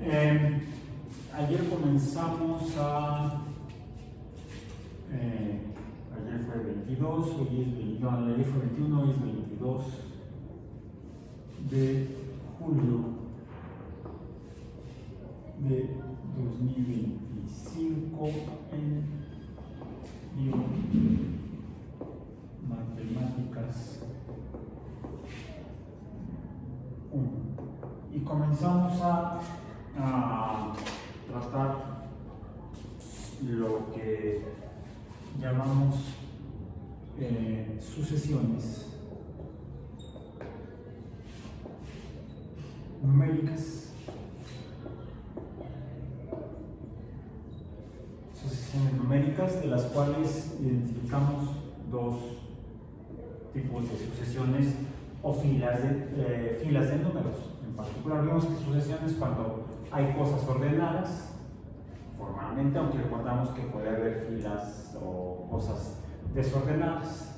Ayer comenzamos ayer fue 22, hoy es 21, ayer fue 21, hoy es 22 de julio de 2025 en Matemáticas 1. Y comenzamos a tratar lo que llamamos sucesiones numéricas. Sucesiones numéricas, de las cuales identificamos dos tipos de sucesiones o filas de números. En particular, vemos que sucesiones cuando hay cosas ordenadas formalmente, aunque recordamos que puede haber filas o cosas desordenadas,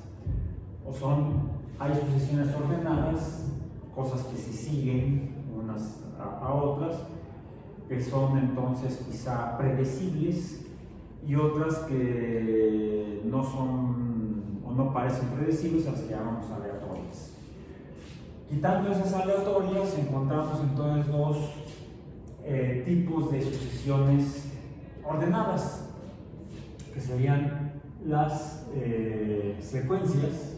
hay sucesiones ordenadas, cosas que se siguen unas a otras, que son entonces quizá predecibles, y otras que no son o no parecen predecibles, a las que llamamos aleatorias. Quitando esas aleatorias, encontramos entonces dos tipos de sucesiones ordenadas, que serían las secuencias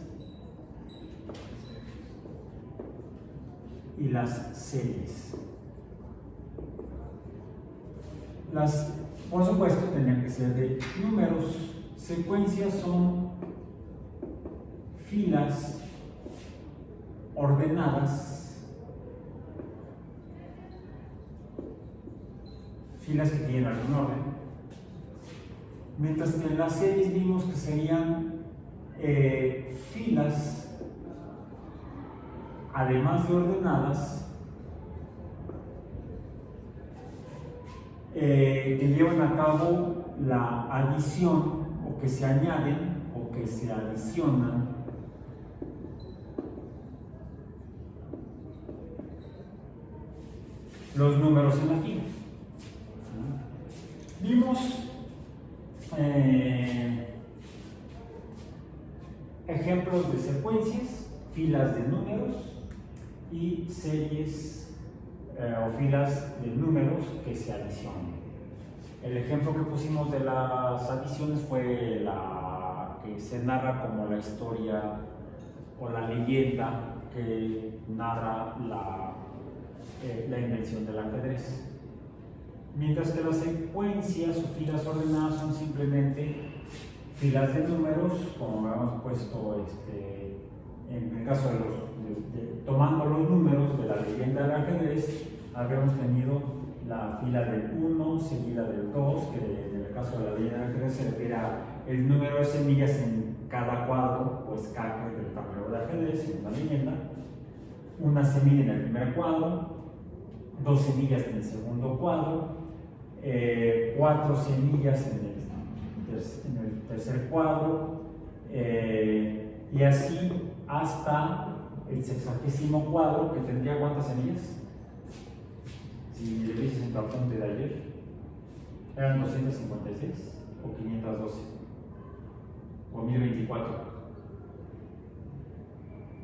y las series. Por supuesto, tendrían que ser de números. Secuencias son filas ordenadas, filas que tienen algún orden, mientras que en las series vimos que serían filas, además de ordenadas, que llevan a cabo la adición, o que se añaden o que se adicionan los números en la fila. Vimos ejemplos de secuencias, filas de números y series o filas de números que se adicionan. El ejemplo que pusimos de las adiciones fue la que se narra como la historia o la leyenda que narra la invención del ajedrez. Mientras que las secuencias o filas ordenadas son simplemente filas de números, como habíamos puesto en el caso tomando los números de la leyenda del ajedrez, habíamos tenido la fila del 1 seguida del 2, que en el caso de la leyenda del ajedrez se refiere al número de semillas en cada cuadro o escaque del tablero de ajedrez en la leyenda, una semilla en el primer cuadro, 2 semillas en el segundo cuadro, 4 semillas en el tercer cuadro, y así hasta el 60º cuadro, que tendría ¿cuántas semillas? Si le dices en tu apunte de ayer, eran 256 o 512 o 1024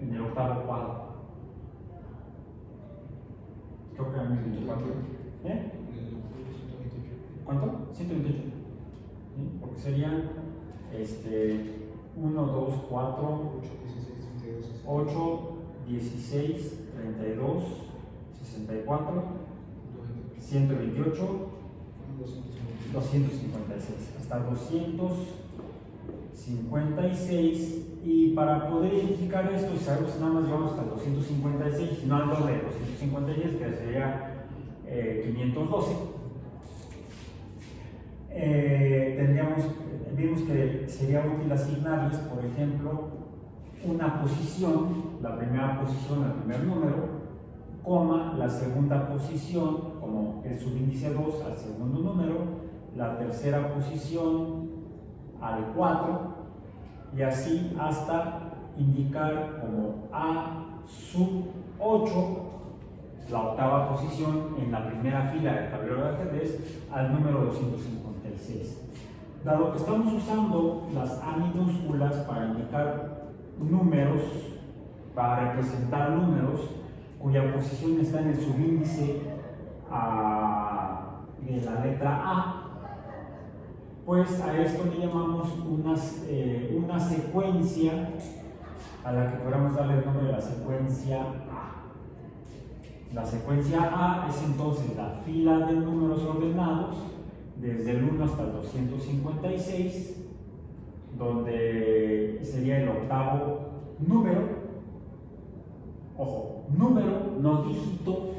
en el 8º cuadro. Creo que eran 1024. ¿Cuánto? 128. ¿Sí? Porque serían 1, 2, 4, 8, 16, 32, 64, 128, 256, hasta 256. Y para poder identificar esto, sabemos nada más llevamos hasta 256, no al doble de 256, que sería 512. Vimos que sería útil asignarles, por ejemplo, una posición, la primera posición al primer número, coma, la segunda posición, como el subíndice 2 al segundo número, la tercera posición al 4, y así hasta indicar como A sub 8, la octava posición en la primera fila del tablero de ajedrez al número 256. Dado que estamos usando las A minúsculas para indicar números, para representar números cuya posición está en el subíndice de la letra A, pues a esto le llamamos una secuencia a la que podemos darle el nombre de la secuencia A. La secuencia A es entonces la fila de números ordenados desde el 1 hasta el 256, donde sería el octavo número. Ojo, número, no dígito,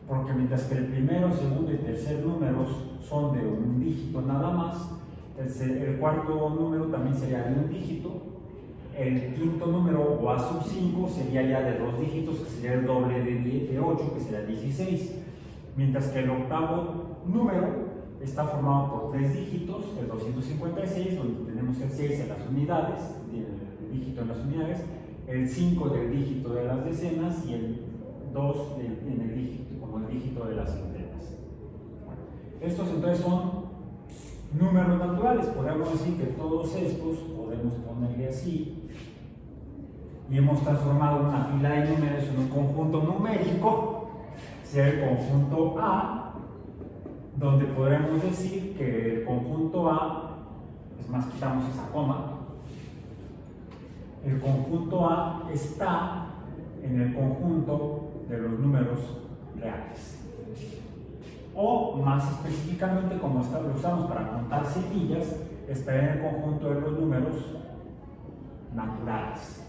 porque mientras que el primero, segundo y tercer números son de un dígito nada más, el cuarto número también sería de un dígito, el quinto número o A sub 5 sería ya de 2 dígitos, que sería el doble de 8, que sería 16, mientras que el octavo número está formado por 3 dígitos, el 256, donde tenemos el 6 en las unidades, el dígito en las unidades, el 5 del dígito de las decenas y el 2 en el dígito, como el dígito de las centenas. Estos entonces son números naturales. Podemos decir que todos estos podemos ponerle así, y hemos transformado una fila de números en un conjunto numérico, sea el conjunto A, donde podremos decir que el conjunto A, es más, quitamos esa coma, el conjunto A está en el conjunto de los números reales. O más específicamente, como lo usamos para contar cerillas, está en el conjunto de los números naturales.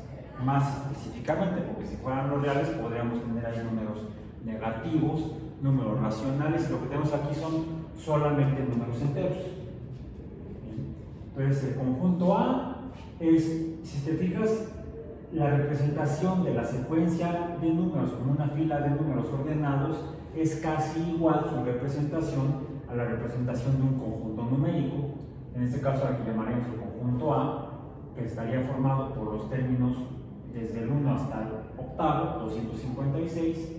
Más específicamente, porque si fueran los reales podríamos tener ahí números negativos, números racionales, y lo que tenemos aquí son solamente números enteros. Entonces el conjunto A es, si te fijas, la representación de la secuencia de números como una fila de números ordenados es casi igual su representación a la representación de un conjunto numérico. En este caso aquí llamaremos el conjunto A, que estaría formado por los términos desde el 1 hasta el octavo, 256,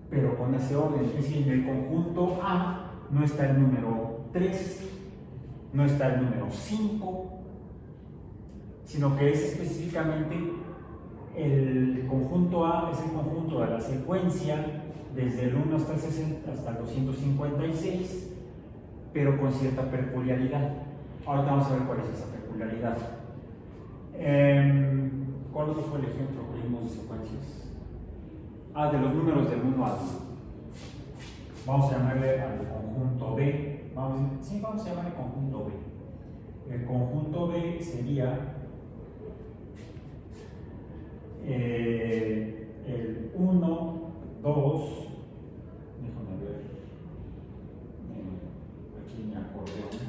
pero con ese orden. Es decir, en el conjunto A no está el número 3, no está el número 5, sino que es específicamente el conjunto A, es el conjunto de la secuencia desde el 1 hasta el 60, hasta el 256, pero con cierta peculiaridad. Ahora vamos a ver cuál es esa peculiaridad. ¿Cuál otro fue el ejemplo que vimos de secuencias? De los números del 1 al 1. Vamos a llamarle al conjunto B. Vamos a llamarle conjunto B. El conjunto B sería el 1, 2, déjame ver, aquí mi acordeón,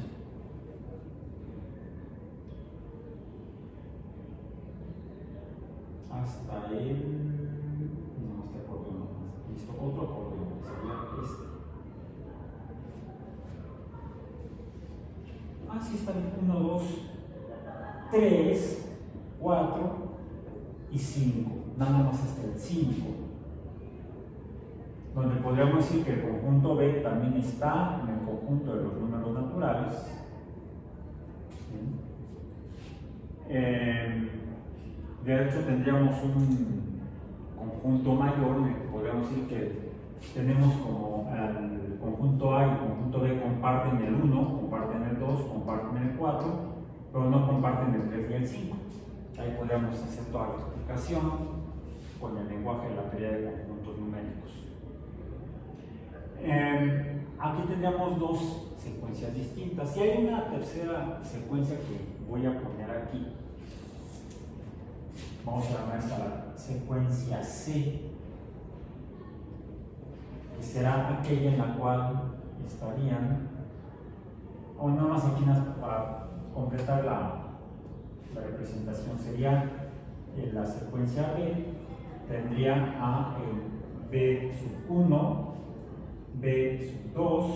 hasta el, no, este acordeón no, listo, otro acordeón, sería este. Así está el 1, 2, 3, 4 y 5, nada más hasta el 5, donde podríamos decir que el conjunto B también está en el conjunto de los números naturales. De hecho, tendríamos un conjunto mayor en el que podríamos decir que tenemos como el conjunto A y el conjunto B comparten el 1, comparten el 2, comparten el 4, pero no comparten el 3 y el 5. Ahí podríamos hacer toda la explicación con el lenguaje de la teoría de conjuntos numéricos. Aquí tendríamos dos secuencias distintas y hay una tercera secuencia que voy a poner aquí. Vamos a llamar esta la secuencia C, que será aquella en la cual estarían, o nada más aquí para completar la representación, sería la secuencia B, tendría a el B sub 1, B sub 2,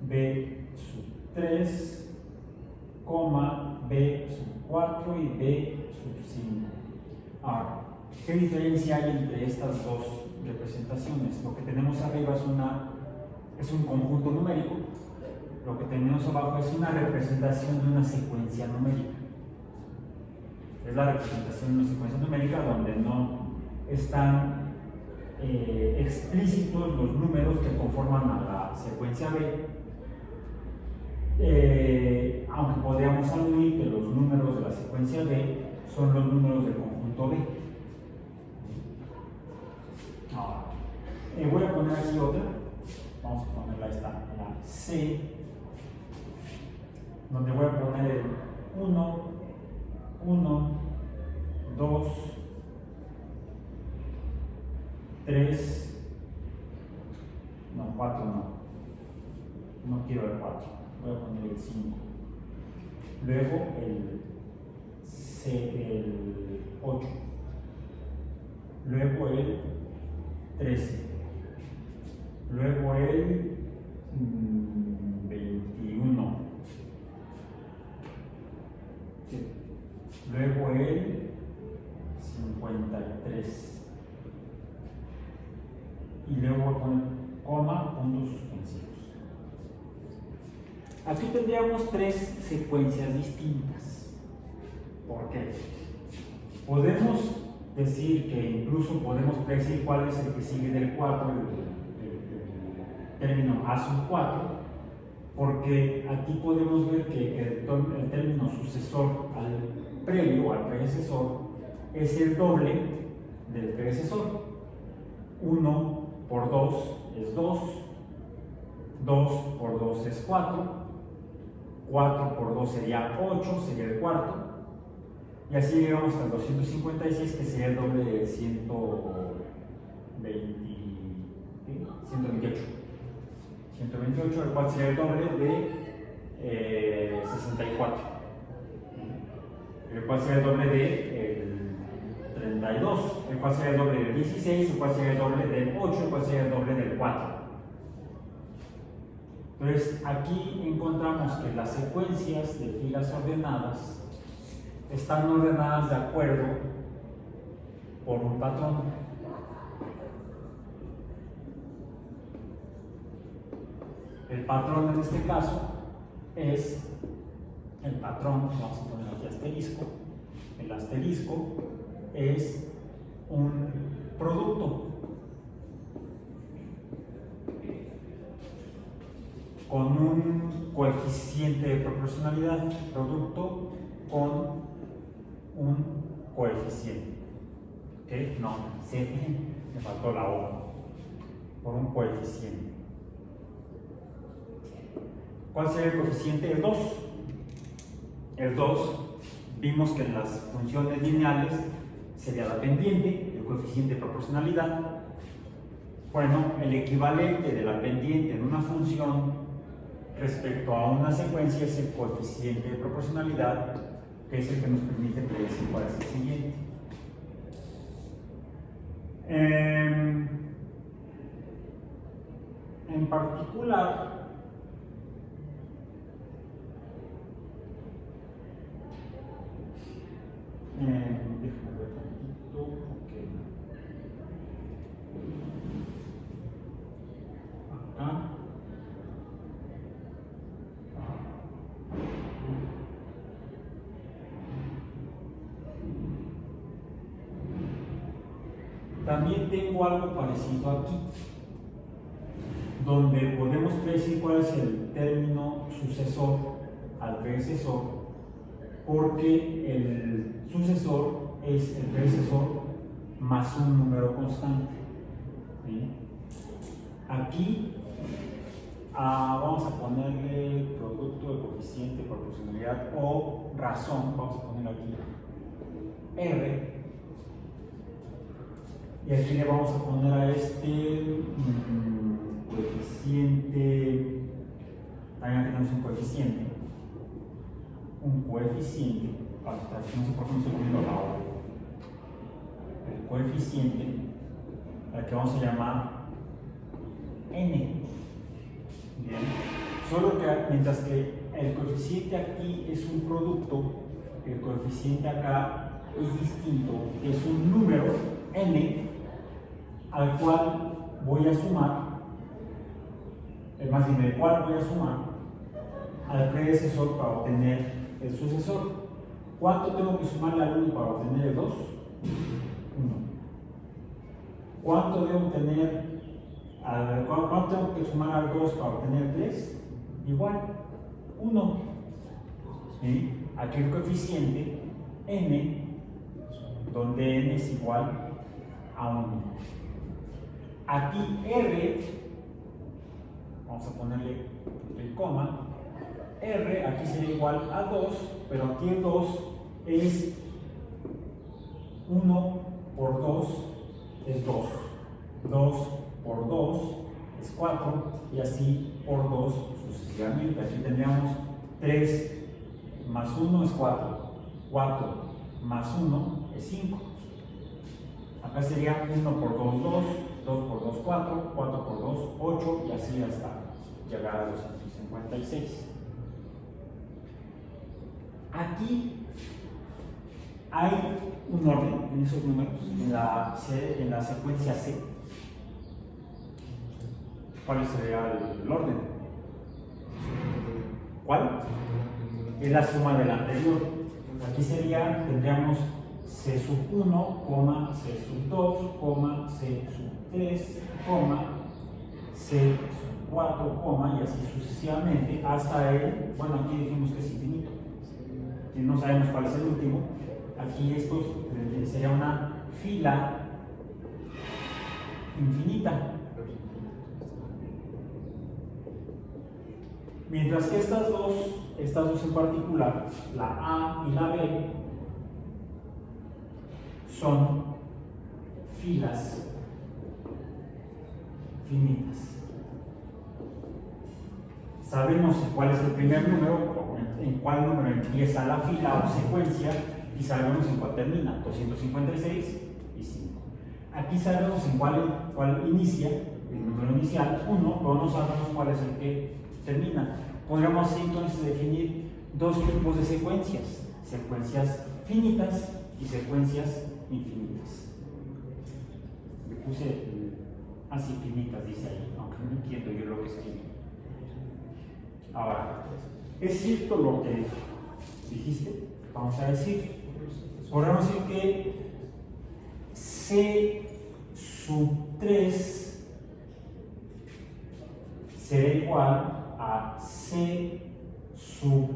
B sub 3, B sub 4 y B sub 5. Ahora, ¿Qué diferencia hay entre estas dos representaciones? Lo que tenemos arriba es un conjunto numérico, lo que tenemos abajo es una representación de una secuencia numérica. Es la representación de una secuencia numérica donde no están explícitos los números que conforman a la secuencia B, aunque podríamos aludir que los números de la secuencia B son los números del conjunto B. Ahora, voy a poner aquí otra, vamos a ponerla esta, la C, donde voy a poner el 1, 1, 2, 3, no, 4 no quiero el 4, voy a poner el 5, luego el 8, luego el 13, luego el 21, luego el 53, y luego voy a poner coma, puntos suspensivos. Aquí tendríamos tres secuencias distintas. ¿Por qué? Podemos decir que incluso podemos predecir cuál es el que sigue del 4, el término A sub 4, porque aquí podemos ver que el término sucesor al previo, al predecesor, es el doble del predecesor. 1 por 2 es 2, 2 por 2 es 4, 4 por 2 sería 8, sería el cuarto, y así llegamos al 256, que sería el doble de 128, el cual sería el doble de 64, el cual sería el doble de 32, el cual sería el doble del 16, el cual sería el doble del 8, el cual sería el doble del 4. Entonces, aquí encontramos que las secuencias de filas ordenadas están ordenadas de acuerdo por un patrón. El patrón en este caso es el patrón, vamos a poner aquí asterisco, el asterisco es un producto con un coeficiente de proporcionalidad, producto con un coeficiente, ¿ok? No, C, me faltó la O, por un coeficiente. ¿Cuál sería el coeficiente? El 2. El 2, vimos que en las funciones lineales sería la pendiente, el coeficiente de proporcionalidad. Bueno, el equivalente de la pendiente en una función respecto a una secuencia es el coeficiente de proporcionalidad, que es el que nos permite predecir cuál es el siguiente. En particular, déjame ver tantito, okay. Acá. También tengo algo parecido aquí, donde podemos predecir cuál es el término sucesor al predecesor, porque el sucesor es el predecesor más un número constante. ¿Sí? Aquí vamos a ponerle producto de coeficiente, proporcionalidad o razón, vamos a poner aquí R. Y aquí le vamos a poner a este coeficiente, también tenemos un coeficiente, no sé por qué no estoy poniendo la O, el coeficiente al que vamos a llamar N. Bien, solo que mientras que el coeficiente aquí es un producto, el coeficiente acá es distinto, es un número n al cual voy a sumar, más bien del cual voy a sumar al predecesor para obtener el sucesor. ¿Cuánto tengo que sumarle al 1 para obtener el 2? 1. ¿Cuánto debo tener cuánto tengo que sumar al 2 para obtener 3? Igual, 1. ¿Sí? Aquí el coeficiente n, donde n es igual a 1. Aquí r, vamos a ponerle el coma, r aquí sería igual a 2, pero aquí el 2 es 1 por 2 es 2, 2 por 2 es 4 y así por 2 sucesivamente. Aquí tendríamos 3 más 1 es 4, 4 más 1 es 5. Acá sería 1 por 2, 2, 2 por 2, 4, 4 por 2, 8 y así hasta llegar a 256. Aquí hay un orden en esos números, en la secuencia C. ¿Cuál sería el orden? ¿Cuál? Es la suma de la anterior. Aquí tendríamos C sub 1, C sub 2, C sub 3, C sub 4, y así sucesivamente hasta el, bueno, aquí dijimos que es infinito. Si no sabemos cuál es el último, aquí esto sería una fila infinita. Mientras que estas dos en particular, la A y la B, son filas finitas. Sabemos cuál es el primer número, en cuál número empieza la fila o secuencia, y sabemos en cuál termina, 256 y 5. Aquí sabemos en cuál inicia, el número inicial, 1, pero no sabemos cuál es el que termina. Podríamos entonces definir dos tipos de secuencias: secuencias finitas y secuencias infinitas. Le puse así finitas, dice ahí, aunque no entiendo yo lo que escribí. Ahora, ¿es cierto lo que dijiste? Vamos a decir, podríamos decir que C sub 3 será igual a C sub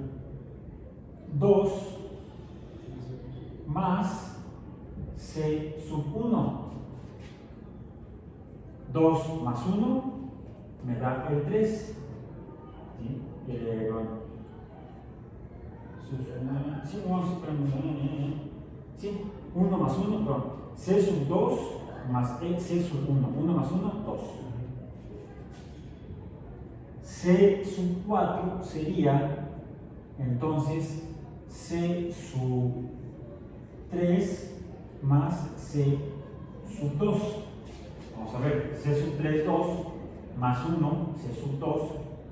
2 más C sub 1. 2 más 1 me da el 3. ¿Sí? Sí, 1 más 1, perdón. C sub 2 más C sub 1. 1 más 1, 2. C sub 4 sería entonces C sub 3 más C sub 2. Vamos a ver, C sub 3, 2 más 1, C sub 2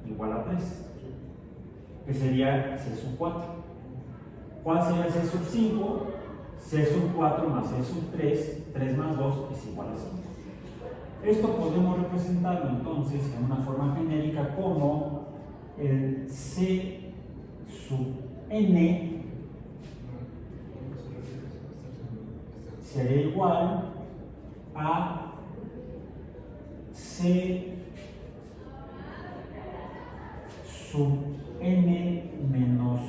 igual a 3, que sería C sub 4. ¿Cuál sería C sub 5? C sub 4 más C sub 3, 3 más 2 es igual a 5. Esto podemos representarlo entonces en una forma genérica como el C sub n sería igual a C sub n menos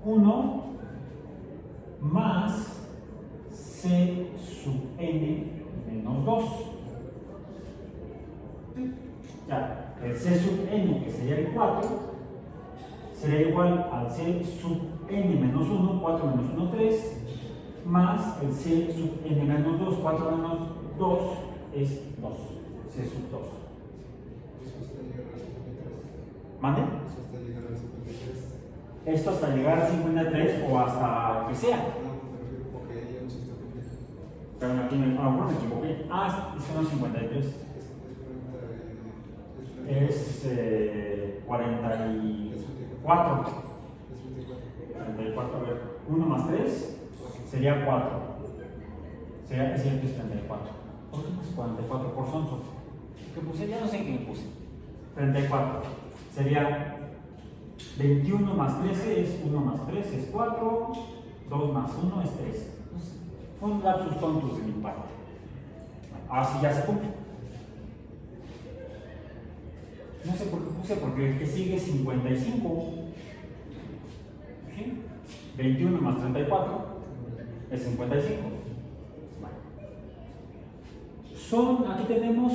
1 más C sub n menos 2. Ya, el C sub n, que sería el 4, será igual al C sub n menos 1, 4 menos 1, 3, más el C sub n menos 2, 4 menos 2 es 2, C sub 2. ¿Mande? Esto hasta llegar al 53 o hasta que sea. Pero aquí me equivoqué. Ah, es que no es 53. Es 44. 44, a ver. 1 más 3. sería 4. Sería, es cierto, es 34. ¿Por qué puse 44 por sonso? ¿Qué puse? Ya no sé en qué puse. 34. Sería 21 más 13 es 1 más 3 es 4. 2 más 1 es 3. Fue un lapsus tontos de mi parte. Ahora sí ya se cumple. No sé por qué puse, porque el que sigue es 55. ¿Sí? 21 más 34 es 55. Aquí tenemos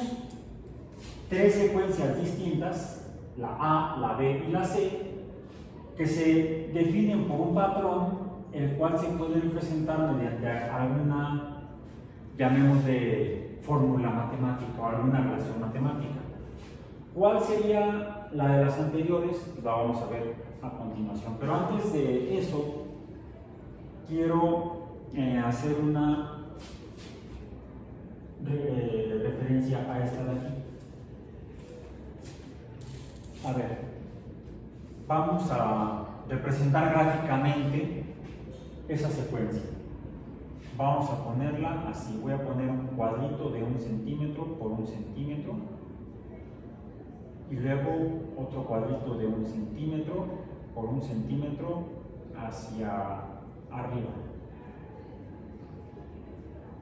3 secuencias distintas, la A, la B y la C, que se definen por un patrón, el cual se puede representar mediante alguna, llamémosle, fórmula matemática o alguna relación matemática. ¿Cuál sería la de las anteriores? La vamos a ver a continuación. Pero antes de eso, quiero hacer una referencia a esta de aquí. A ver, vamos a representar gráficamente esa secuencia. Vamos a ponerla así. Voy a poner un cuadrito de 1 centímetro por 1 centímetro. Y luego otro cuadrito de 1 centímetro por 1 centímetro hacia arriba.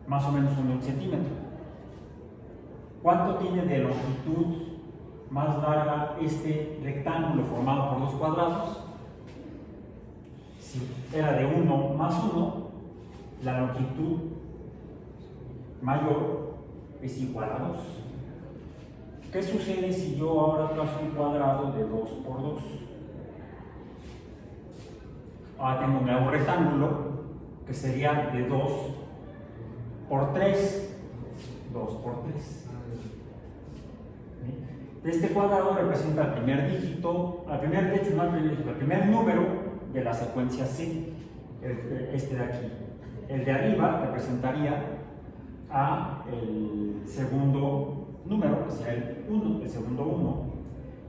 Más o menos 1 centímetro. ¿Cuánto tiene de longitud más larga este rectángulo formado por 2 cuadrados? Si era de 1 más 1, la longitud mayor es igual a 2. ¿Qué sucede si yo ahora trazo un cuadrado de 2 por 2? Ahora tengo un nuevo rectángulo que sería de 2 por 3. 2 por 3. Este cuadrado representa el primer dígito, el primer número de la secuencia C, este de aquí. El de arriba representaría a el segundo número, que sería el 1, el segundo 1.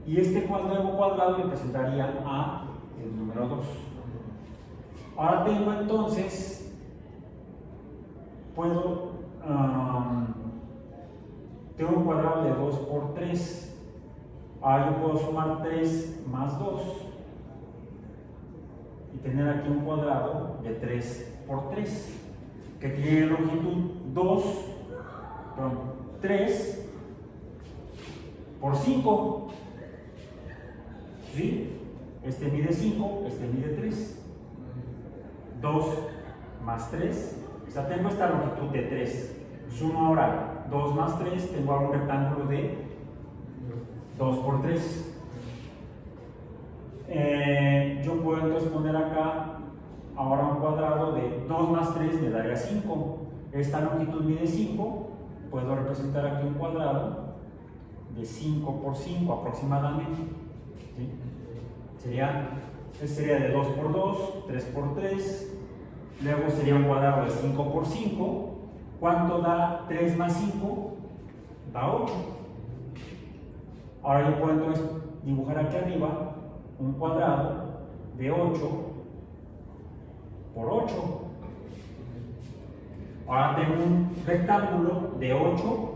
Y este nuevo cuadrado representaría a el número 2. Ahora tengo entonces, tengo un cuadrado de 2 por 3. Ahora yo puedo sumar 3 más 2 y tener aquí un cuadrado de 3 por 3 que tiene longitud 3 por 5. ¿Sí? Este mide 5, este mide 3. 2 más 3. O sea, tengo esta longitud de 3. Sumo ahora 2 más 3, tengo ahora un rectángulo de 2 por 3. Yo puedo entonces poner acá ahora un cuadrado de 2 más 3 me daría 5. Esta longitud mide 5. Puedo representar aquí un cuadrado de 5 por 5 aproximadamente. ¿Sí? Este sería de 2 por 2, 3 por 3. Luego sería un cuadrado de 5 por 5. ¿Cuánto da 3 más 5? Da 8. Ahora yo puedo entonces dibujar aquí arriba un cuadrado de 8 por 8. Ahora tengo un rectángulo de 8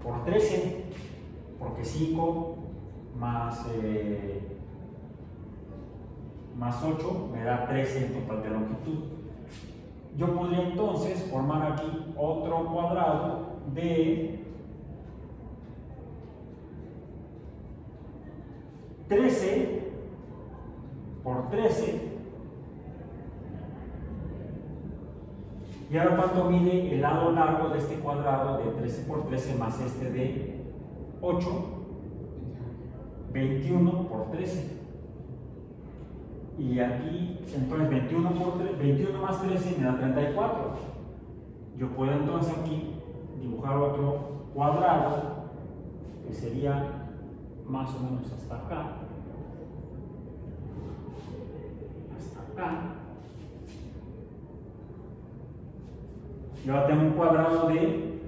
por 13, porque 5 más 8 me da 13 en total de longitud. Yo podría entonces formar aquí otro cuadrado de 13 por 13. Y ahora cuánto mide el lado largo de este cuadrado de 13 por 13 más este de 8, 21 por 13. Y aquí, entonces 21 más 13 me da 34. Yo puedo entonces aquí dibujar otro cuadrado que sería más o menos hasta acá. Hasta acá. Y ahora tengo un cuadrado de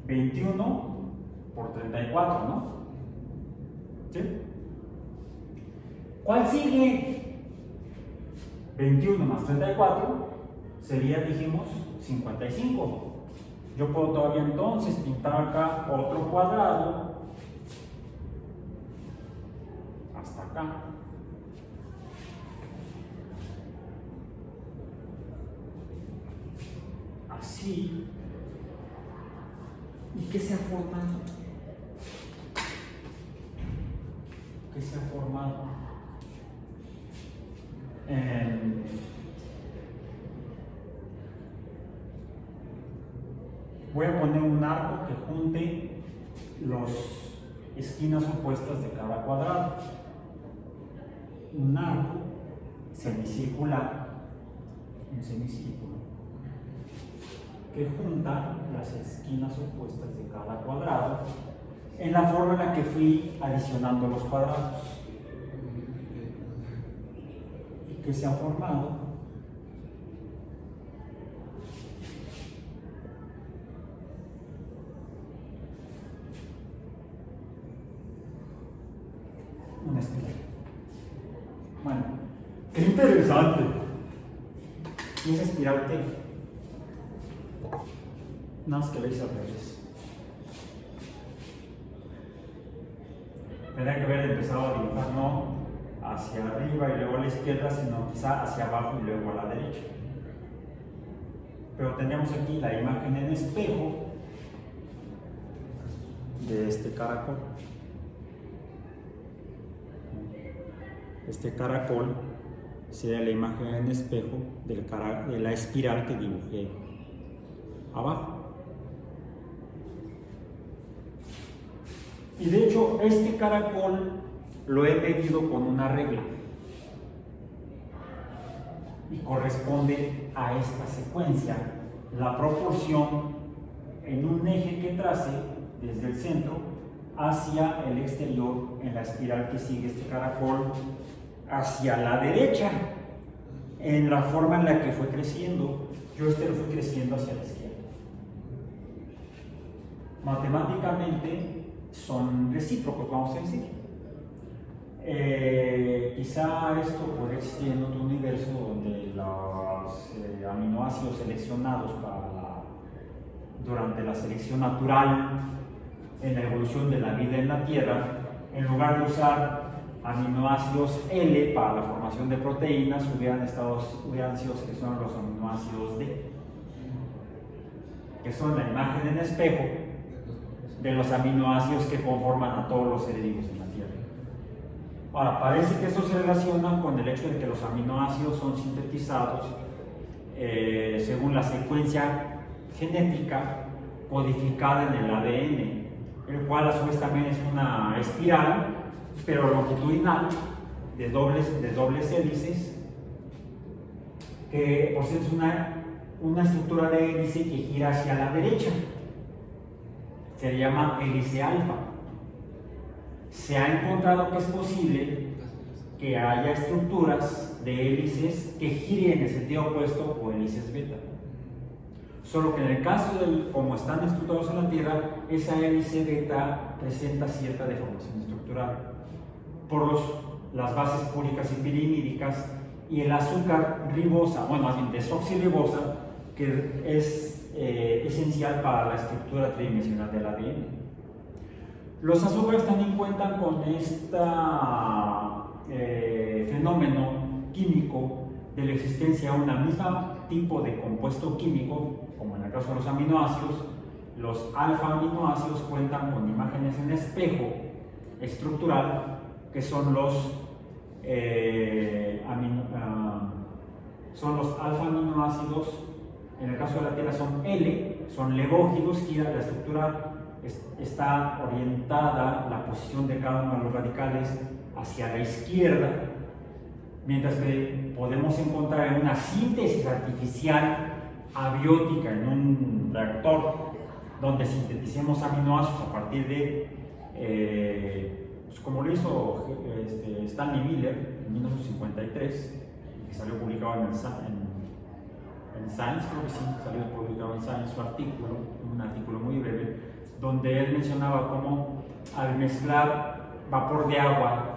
21 por 34, ¿no? ¿Sí? ¿Cuál sigue? 21 más 34 sería, dijimos, 55. Yo puedo todavía entonces pintar acá otro cuadrado hasta acá. Así. ¿Y qué se ha formado? ¿Qué se ha formado? Voy a poner un arco que junte las esquinas opuestas de cada cuadrado. Un arco semicircular, un semicírculo, que junta las esquinas opuestas de cada cuadrado en la forma en la que fui adicionando los cuadrados. ¿Y qué se ha formado? Una espiral. Bueno, qué interesante. ¿Y esa espiral qué? Nada más que veis al revés. Tendría que haber empezado a dibujar no hacia arriba y luego a la izquierda, sino quizá hacia abajo y luego a la derecha. Pero tenemos aquí la imagen en espejo de este caracol. Este caracol sería la imagen en espejo de la espiral que dibujé abajo. Y de hecho, este caracol lo he medido con una regla y corresponde a esta secuencia, la proporción en un eje que trace desde el centro hacia el exterior en la espiral que sigue este caracol hacia la derecha, en la forma en la que fue creciendo. Yo lo fui creciendo hacia la izquierda. Matemáticamente son recíprocos, vamos a decir. Quizá esto puede existir en otro universo donde los aminoácidos seleccionados durante la selección natural en la evolución de la vida en la Tierra, en lugar de usar aminoácidos L para la formación de proteínas, hubieran sido seleccionados los aminoácidos D, que son la imagen en espejo de los aminoácidos que conforman a todos los seres vivos en la Tierra. Ahora, parece que esto se relaciona con el hecho de que los aminoácidos son sintetizados según la secuencia genética codificada en el ADN, el cual a su vez también es una espiral, pero longitudinal, de dobles hélices, que por cierto es una estructura de hélice que gira hacia la derecha. Se le llama hélice alfa. Se ha encontrado que es posible que haya estructuras de hélices que giren en el sentido opuesto o hélices beta. Solo que en el caso de cómo están estructurados en la Tierra, esa hélice beta presenta cierta deformación estructural por las bases púricas y pirimídicas y el azúcar ribosa, bueno, más bien desoxirribosa, que es esencial para la estructura tridimensional del ADN. Los azúcares también cuentan con este fenómeno químico de la existencia de un mismo tipo de compuesto químico, como en el caso de los aminoácidos. Los alfa aminoácidos cuentan con imágenes en espejo estructural, que son los alfa aminoácidos. En el caso de la Tierra son L, son levógidos, gira la estructura, está orientada la posición de cada uno de los radicales hacia la izquierda, mientras que podemos encontrar en una síntesis artificial abiótica en un reactor donde sinteticemos aminoácidos a partir de pues como lo hizo Stanley Miller en 1953, que salió publicado en Science, creo que sí, salió publicado en Science su artículo, un artículo muy breve, donde él mencionaba cómo al mezclar vapor de agua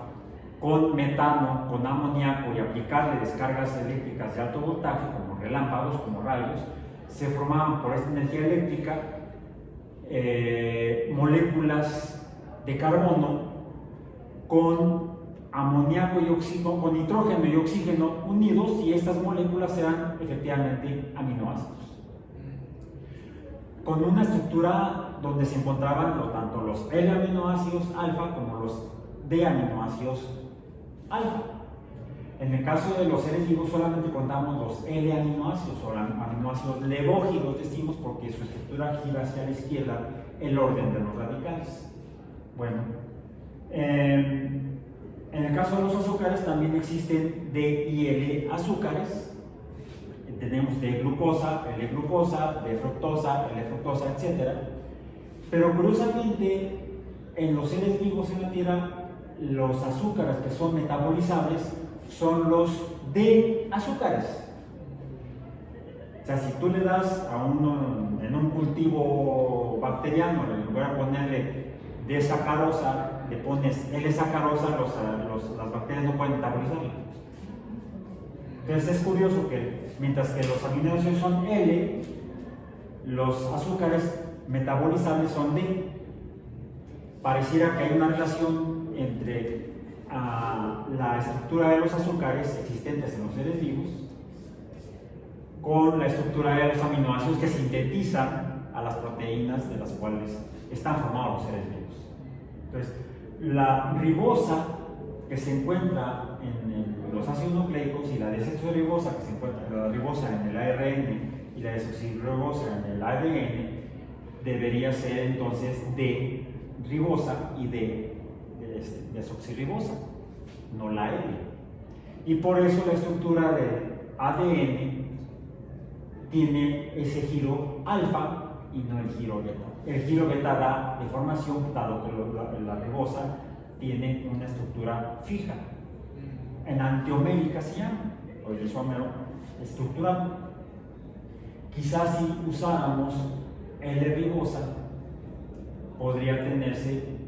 con metano, con amoníaco y aplicarle descargas eléctricas de alto voltaje, como relámpagos, como rayos, se formaban por esta energía eléctrica moléculas de carbono con amoníaco y oxígeno, con nitrógeno y oxígeno unidos, y estas moléculas eran efectivamente aminoácidos, con una estructura donde se encontraban tanto los L-aminoácidos alfa como los D-aminoácidos alfa. En el caso de los seres vivos solamente contamos los L-aminoácidos o aminoácidos levógidos, decimos, porque su estructura gira hacia la izquierda el orden de los radicales. Bueno, en el caso de los azúcares también existen D y L azúcares. Tenemos D-glucosa, L-glucosa, D-fructosa, L-fructosa, etc. Pero curiosamente, en los seres vivos en la Tierra, los azúcares que son metabolizables son los D-azúcares. O sea, si tú le das a uno en un cultivo bacteriano, en lugar de ponerle D-sacarosa, le pones L-sacarosa, las bacterias no pueden metabolizarlo. Entonces es curioso que mientras que los aminoácidos son L, los azúcares metabolizables son D. Pareciera que hay una relación entre la estructura de los azúcares existentes en los seres vivos con la estructura de los aminoácidos que sintetizan a las proteínas de las cuales están formados los seres vivos. Entonces, la ribosa que se encuentra en los ácidos nucleicos y la desoxirribosa que se encuentra, la ribosa en el ARN y la desoxirribosa en el ADN, debería ser entonces de ribosa y de desoxirribosa, no la L. Y por eso la estructura del ADN tiene ese giro alfa y no el giro beta. El giro beta da deformación, dado que la ribosa tiene una estructura fija. En antiomérica se llama, o el isómero estructural. Quizás si usáramos L-ribosa, podría tenerse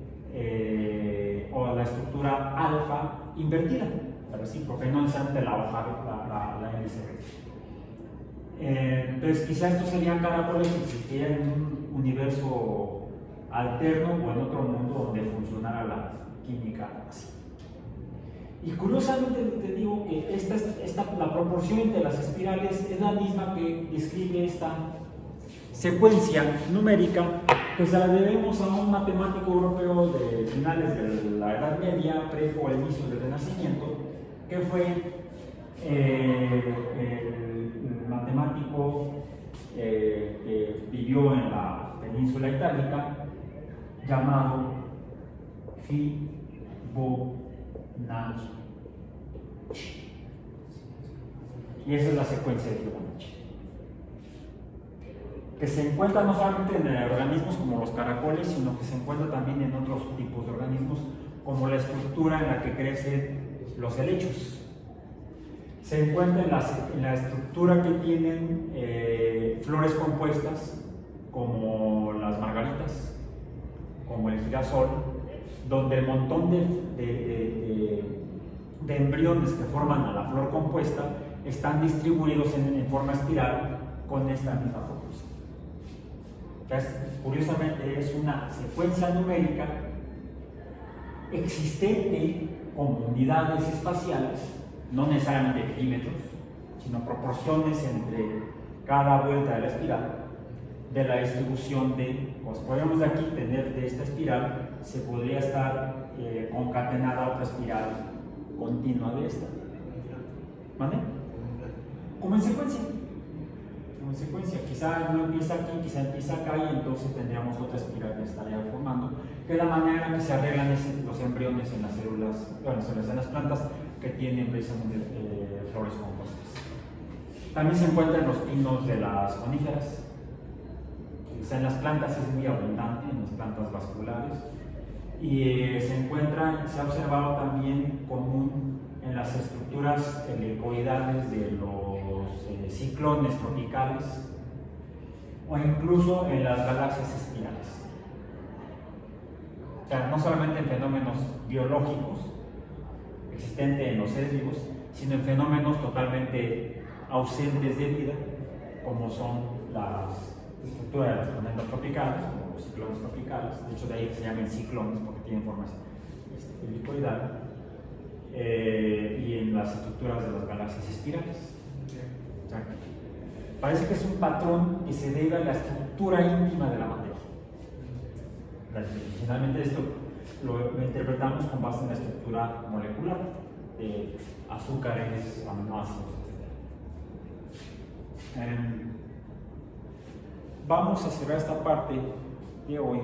o la estructura alfa invertida, porque no necesariamente la hoja, la LCB. Entonces, quizás estos serían caracoles que existieran en un universo alterno o en otro mundo donde funcionara la química así. Y curiosamente te digo que la proporción entre las espirales es la misma que describe esta secuencia numérica, pues la debemos a un matemático europeo de finales de la Edad Media, o el inicio del Renacimiento, que fue el matemático que vivió en la península itálica, llamado Fibonacci. Y esa es la secuencia de Fibonacci, que se encuentra no solamente en organismos como los caracoles, sino que se encuentra también en otros tipos de organismos, como la estructura en la que crecen los helechos. Se encuentra en la estructura que tienen flores compuestas, como las margaritas, como el girasol, donde el montón de embriones que forman a la flor compuesta están distribuidos en forma espiral con esta misma proporción. Entonces, curiosamente, es una secuencia numérica existente como unidades espaciales, no necesariamente milímetros, sino proporciones entre cada vuelta de la espiral, de la distribución de, pues podemos de aquí tener de esta espiral, se podría estar concatenada a otra espiral continua de esta. ¿Vale? Como en secuencia. Como en secuencia, quizá no empieza aquí, quizá empieza acá, y entonces tendríamos otra espiral que estaría formando, que es la manera en que se arreglan los embriones en las células, en las plantas que tienen precisamente flores compuestas. También se encuentra en los pinos de las coníferas. O sea, en las plantas es muy abundante, en las plantas vasculares, y se ha observado también común en las estructuras helicoidales de los ciclones tropicales, o incluso en las galaxias espirales. O sea, no solamente en fenómenos biológicos existentes en los seres vivos, sino en fenómenos totalmente ausentes de vida, como son las estructuras de las tormentas tropicales, como los ciclones tropicales. De hecho, de ahí se llaman ciclones porque tienen formas helicoidales, y en las estructuras de las galaxias espirales. O sea, parece que es un patrón que se debe a la estructura íntima de la materia. Finalmente esto lo interpretamos con base en la estructura molecular de azúcares, aminoácidos, etc. Vamos a cerrar esta parte de hoy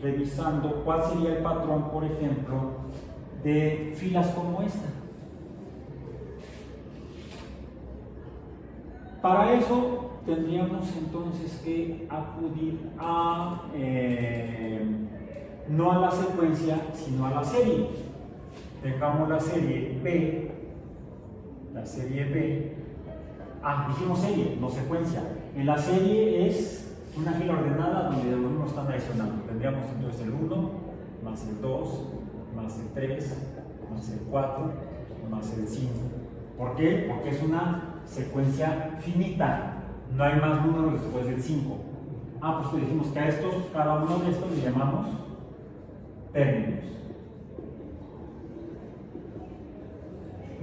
revisando cuál sería el patrón, por ejemplo, de filas como esta. Para eso tendríamos entonces que acudir a no a la secuencia, sino a la serie. Tengamos la serie B, dijimos serie, no secuencia. En la serie es una fila ordenada donde los números están adicionando. Tendríamos entonces el 1, más el 2, más el 3, más el 4, más el 5. ¿Por qué? Porque es una secuencia finita. No hay más números después del 5. Pues dijimos que a estos, cada uno de estos le llamamos términos.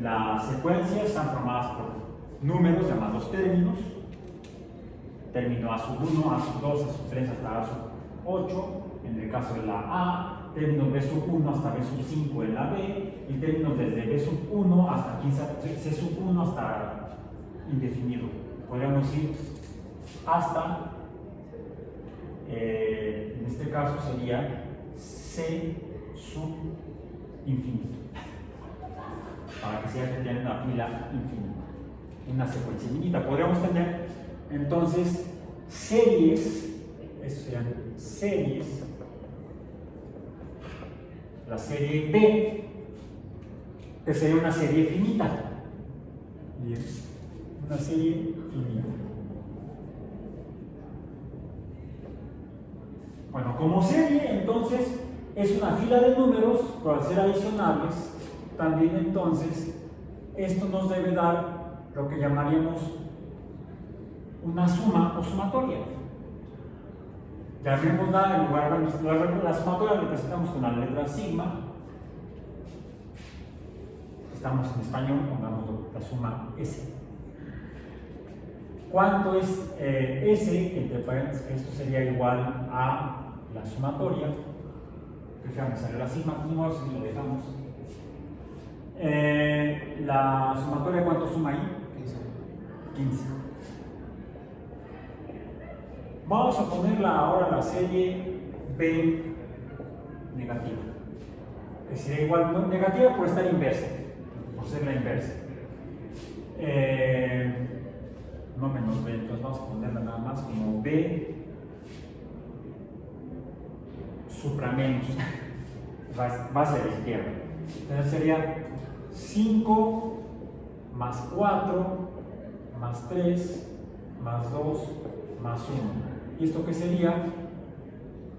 Las secuencias están formadas por números llamados términos. Término A sub 1, A sub 2, A sub 3 hasta A sub 8, en el caso de la A, términos B sub 1 hasta B sub 5 en la B, y términos desde B sub 1 hasta C sub 1 hasta indefinido. Podríamos ir hasta, en este caso sería C sub infinito, para que sea que tenga una fila infinita, una secuencia infinita. Podríamos tener entonces series, eso serían series, la serie B, que sería una serie finita. Bien, una serie finita. Bueno, como serie, entonces, es una fila de números, pero al ser adicionables, también entonces, esto nos debe dar lo que llamaríamos una suma o sumatoria. Llamémosla, en lugar de la sumatoria, representamos con la letra sigma. Estamos en español, pongamos la suma S. ¿Cuánto es S? Entre paréntesis, esto sería igual a la sumatoria. Fíjame, sale la sigma, no sé si lo dejamos. La sumatoria, ¿cuánto suma ahí? 15. Vamos a ponerla ahora la serie B negativa, que sería igual, no, negativa por estar inversa, por ser la inversa. No menos B, entonces vamos a ponerla nada más como B supramenos, va hacia la izquierda. Entonces sería 5 más 4 más 3 más 2 más 1. ¿Y esto qué sería?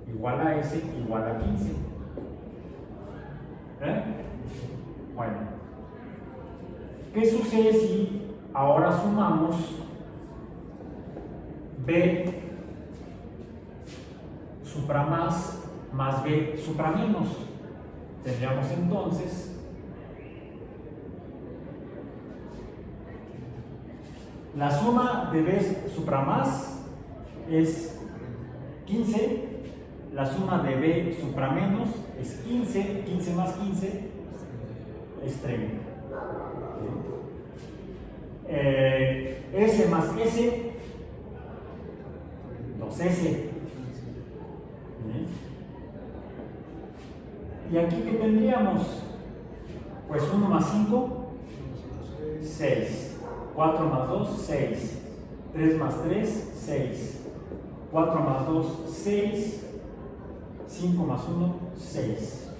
Igual a S igual a 15. Bueno, ¿qué sucede si ahora sumamos B supra más B supra menos? Tendríamos entonces la suma de B supra más es 15, la suma de B supra menos es 15, 15 más 15 es 30. S más S, 2S. ¿Y aquí qué tendríamos? Pues 1 más 5, 6. 4 más 2, 6. 3 más 3, 6. 4 más 2, 6. 5 más 1, 6.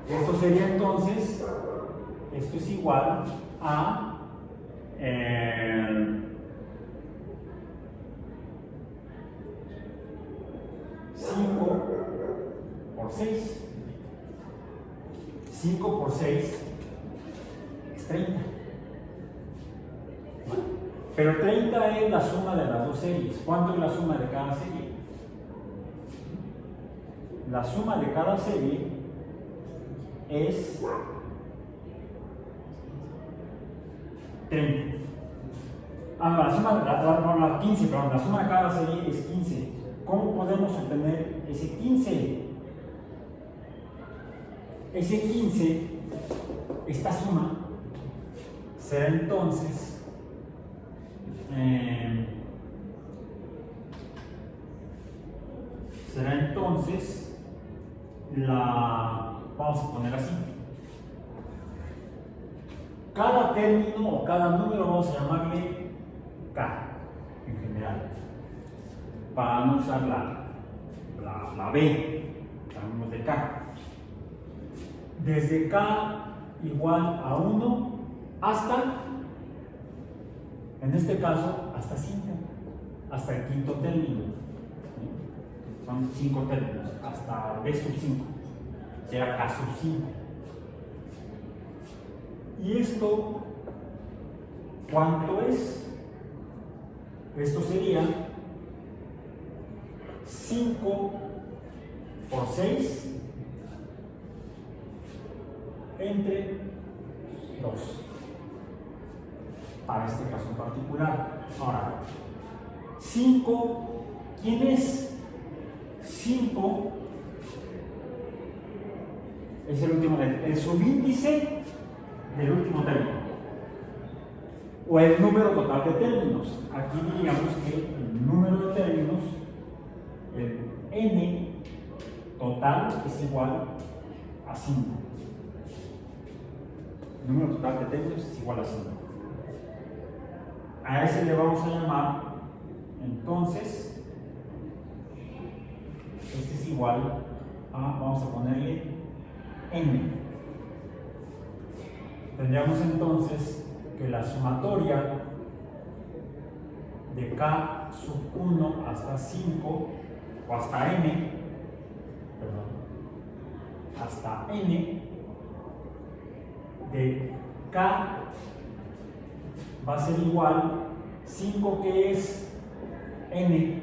Esto sería entonces, esto es igual a 5 por 6. 5 por 6 30. Pero 30 es la suma de las dos series. ¿Cuánto es la suma de cada serie? La suma de cada serie es 30. La suma, 15, perdón, la suma de cada serie es 15. ¿Cómo podemos obtener ese 15? Ese 15, esta suma, será entonces vamos a poner así. Cada término o cada número vamos a llamarle K en general, para no usar la B, llamamos de K. Desde K igual a 1 hasta, en este caso, hasta 5, hasta el quinto término. Son 5 términos, hasta B sub 5, será K sub 5. ¿Y esto cuánto es? Esto sería 5 por 6 entre 2, para este caso en particular. Ahora, 5, ¿quién es? 5 es el subíndice del último término, o el número total de términos. Aquí diríamos que el número de términos, el n total, es igual a 5. El número total de términos es igual a 5. A ese le vamos a llamar, entonces, este es igual a, vamos a ponerle n. Tendríamos entonces que la sumatoria de K sub 1 hasta 5, o hasta n, hasta n, de K va a ser igual 5, que es n,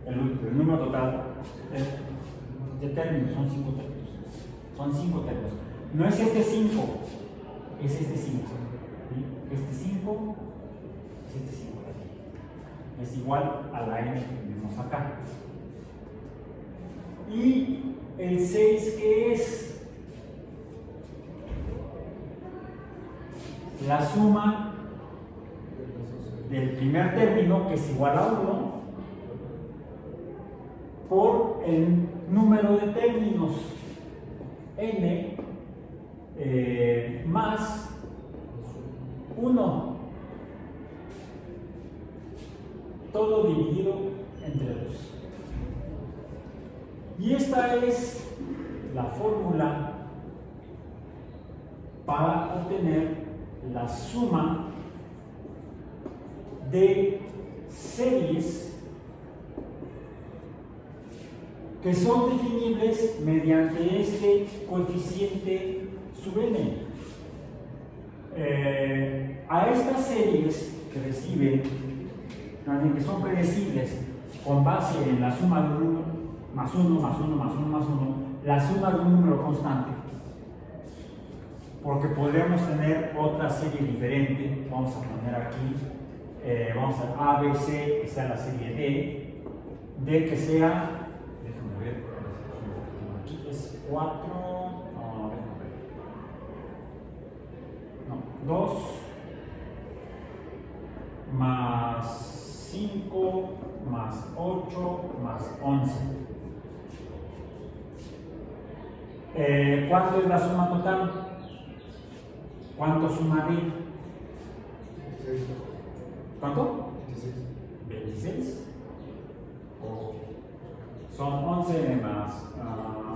el número total de términos, son 5 términos. Son 5 términos. No es este 5, es este 5. ¿Sí? Este 5 es este 5. Es igual a la n que tenemos acá. Y el 6, ¿qué es? La suma del primer término, que es igual a 1, por el número de términos n más 1, todo dividido entre 2. Y esta es la fórmula para obtener la suma de series que son definibles mediante este coeficiente sub n. A estas series que reciben, que son predecibles con base en la suma de 1 más 1 más 1 más 1 más 1, la suma de un número constante, porque podríamos tener otra serie diferente. Vamos a poner aquí, vamos a A, B, C, que sea la serie D que sea, déjame ver, aquí es 4, no, 2 más 5 más 8 más 11. ¿Cuánto es la suma total? ¿Cuánto suma D? ¿Cuánto? 26. Son 11 más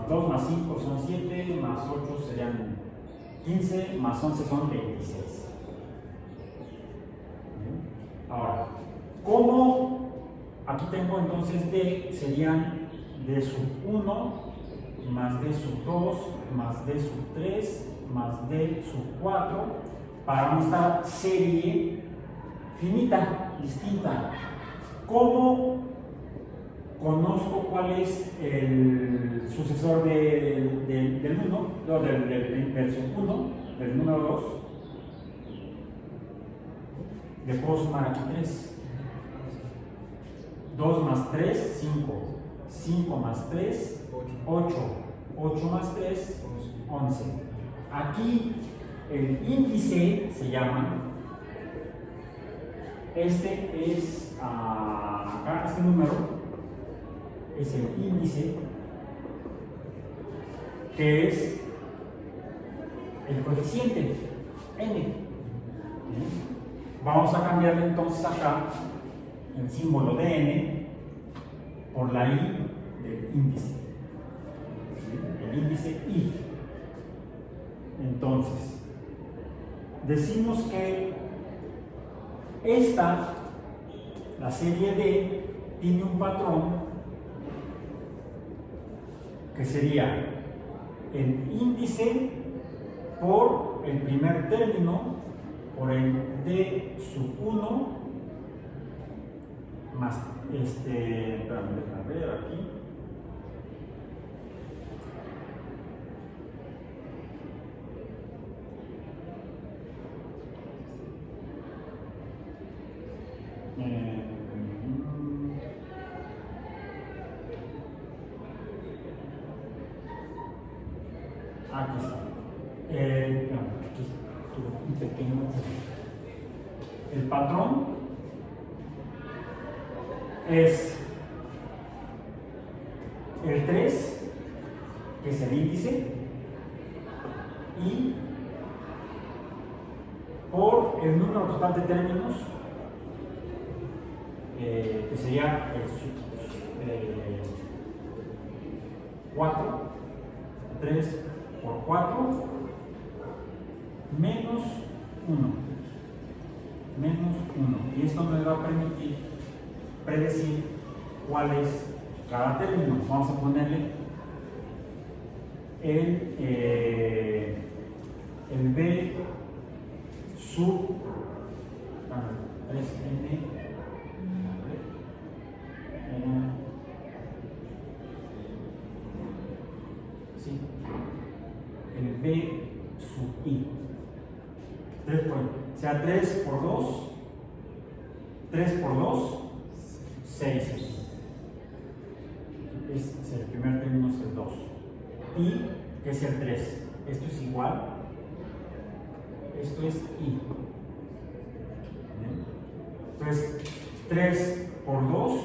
2 más 5 son 7, más 8 serían 15, más 11 son 26. Ahora, ¿cómo? Aquí tengo entonces D, serían D sub 1 más D sub 2 más D sub 3 más D sub 4 para nuestra serie finita, distinta. ¿Cómo conozco cuál es el sucesor del 1, del sub 1, del número 2? Le puedo sumar aquí 3. 2 más 3, 5. 5 más 3, 8. 8 más 3, 11. Aquí el índice se llama, este es acá, este número es el índice, que es el coeficiente n. Vamos a cambiarle entonces acá el símbolo de n por la i del índice, el índice i. Entonces, decimos que esta, la serie D, tiene un patrón que sería el índice por el primer término, por el D sub 1, más, espérame, déjame ver aquí. Aquí está. Aquí, un pequeño. El patrón es el 3, que es el índice, y por el número total de términos, que sería 4, 3 por 4, menos 1. Menos 1. Y esto me va a permitir predecir cuál es cada término. Vamos a ponerle el B sub 3n, sí, el B sub i. 3 por, o sea, 3 por 2, 3 por 2, 6. Es el primer término, es el 2. Y, que es el 3. Esto es igual. Esto es i. Entonces, 3 por 2,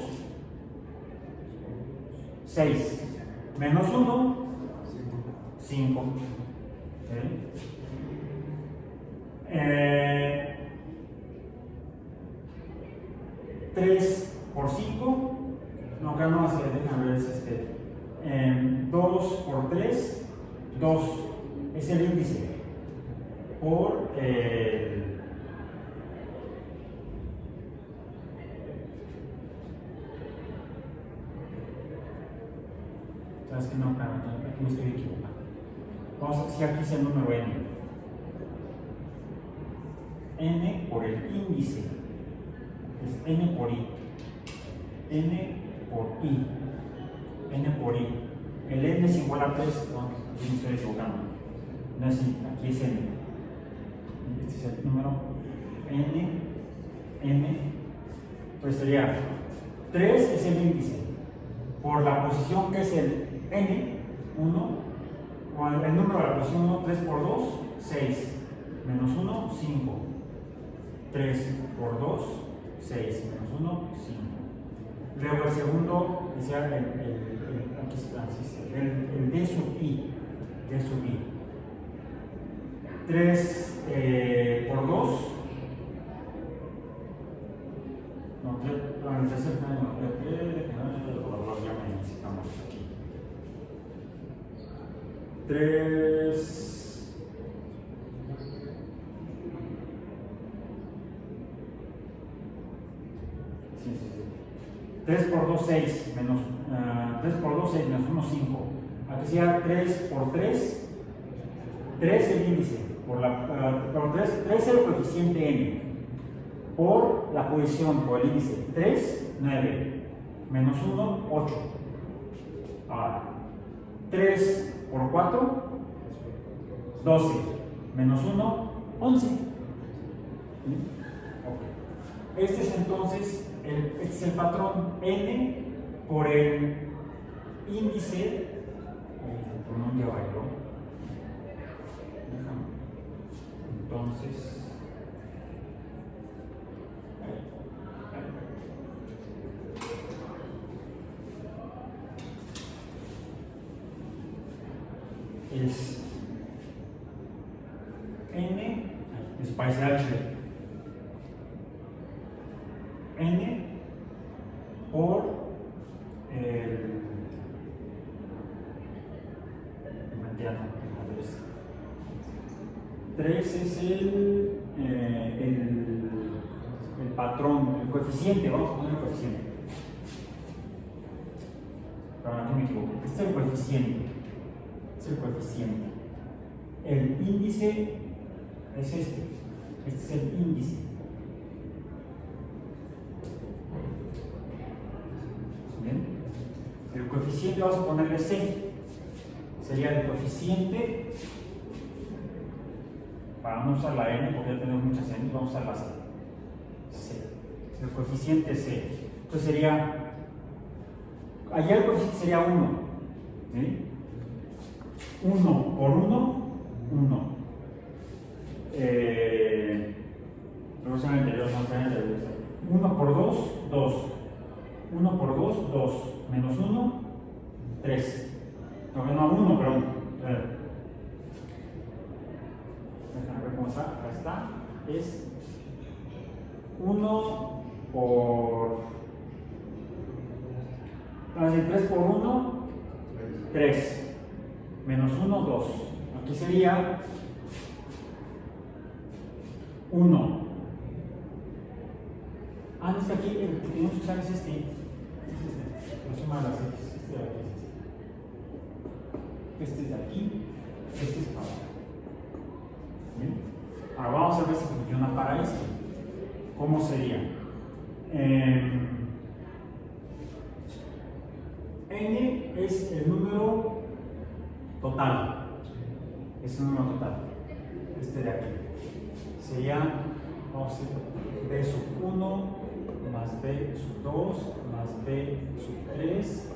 6. Menos 1, 5. ¿Okay? 3 por 5, no, acá no hace, déjame ver, es 2 por 3, 2, es el índice, por sabes que no, aquí me estoy equivocando. Vamos a decir aquí es el número n. N por el índice, es n por i, n por i, n por i. El n es igual a 3, no, aquí me estoy equivocando, no es i, aquí es n. Este es el número n, pues sería 3 es el índice, por la posición que es el n, 1, o el número de la posición 1, 3 por 2, 6, menos 1, 5. 3 por 2, 6, menos 1, 5. Luego el segundo, que sea aquí está, el D sub I, D sub I. 3 por 2, no, 3, el tercer ya me necesitamos aquí. 3. 3 por 2, 6, menos 3 por 2, 6, menos 1, 5. Aquí sea 3 por 3, 3 el índice, por 3 el coeficiente n, por la posición, por el índice 3, 9, menos 1, 8. Ahora, 3 por 4, 12, menos 1, 11. Okay. Este es entonces el patrón n por el índice, por no llevarlo. Entonces, es n, es parecido h, n por el 3 es el patrón, el coeficiente, vamos a poner el coeficiente. Perdón, aquí me equivoco. Este es el coeficiente. Es el coeficiente. El índice es este. Este es el índice. ¿Bien? El coeficiente vamos a ponerle C. Sería el coeficiente. Para no usar la n, porque ya tenemos muchas n, vamos a usar la C. C. El coeficiente C. Entonces sería. Allá el coeficiente sería 1. ¿Sí? 1 por 1, 1. Luego se llama anterior, no se llama anterior. 1 por 2, 2. 1 por 2, 2. Menos 1, 3. No, 1, perdón. Déjame ver cómo está. Acá está. Es 1 por. Vamos a decir 3 por 1, 3. Menos 1, 2. Aquí sería 1. No es que aquí el que tenemos que usar es este. Lo suma a las X. Este es de aquí. Este es para abajo. ¿Bien? Ahora vamos a ver si funciona para esto. ¿Cómo sería? N es el número total. Es el número total. Este de aquí. Sería, vamos a decir, B sub 1 más B sub 2 más B sub 3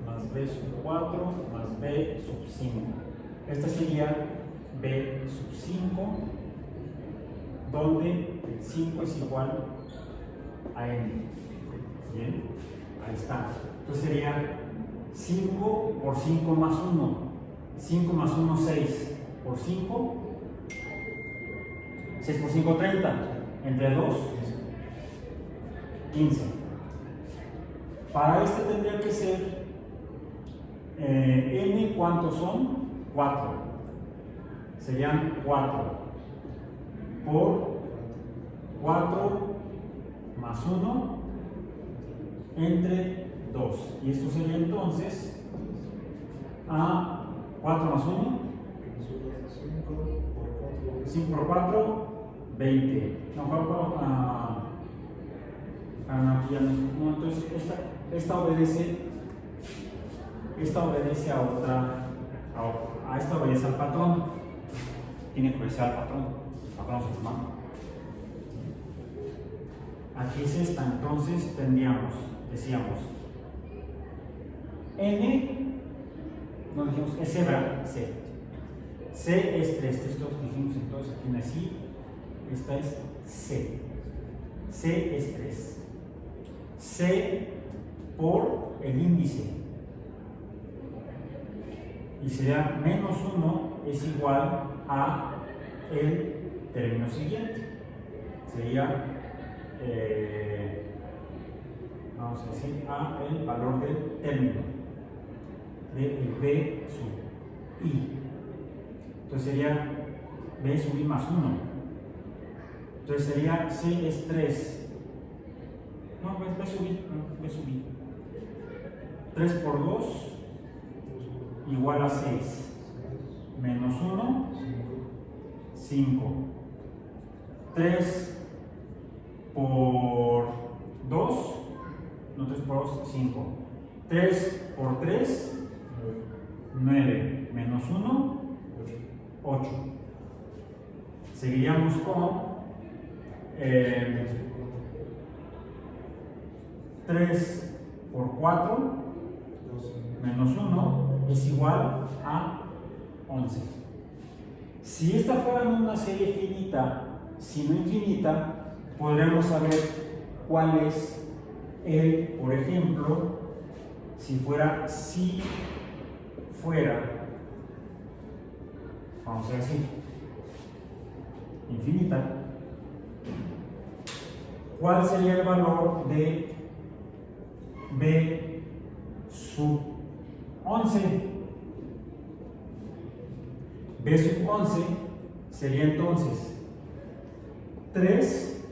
más B sub 4 más B sub 5. Esta sería B sub 5, donde el 5 es igual a n. Bien, ahí está. Entonces sería 5 por 5 más 1. 5 más 1, 6. Por 5, 6 por 5, 30. Entre 2, 15. Para este tendría que ser n, ¿cuántos son? 4. Serían 4 por 4 más 1 entre 2. Y esto sería entonces a 4 más 1. 5 por 4, 20. No, aquí ya no. Entonces, esta obedece a otra. A esta obedece al patrón. Tiene que obedecer al patrón. El patrón se llama. Aquí es esta. Entonces, decíamos, n, no dijimos, es C, ¿verdad? C. C es 3, esto dijimos entonces aquí en así, esta es C. C es 3. C por el índice. Y sería menos 1 es igual a el término siguiente. Sería, vamos a decir, a el valor del término, del B sub I. Entonces sería B sub I más 1. Entonces sería C es 3. No, B sub I. 3 por 2 igual a 6. menos 1, 5. 3 por 2, no 3 por 2, 5. 3 por 3, 9. Menos 1, 8. Seguiríamos con 3 por 4, menos 1, es igual a 11. Si esta fuera una serie finita, si no infinita, podremos saber cuál es el, por ejemplo, si fuera, vamos a ver así, infinita, ¿cuál sería el valor de b sub 11? B sub 11 sería entonces 3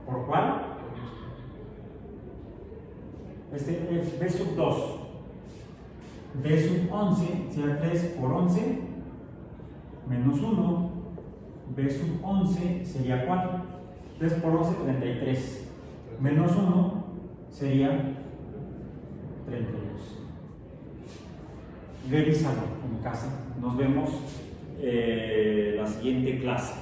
por ¿cuál? Este es B sub 2. B sub 11 sería 3 por 11 menos 1. B sub 11 sería ¿cuál? 3 por 11, 33. Menos 1 sería 32. Revísalo en casa. Nos vemos la siguiente clase.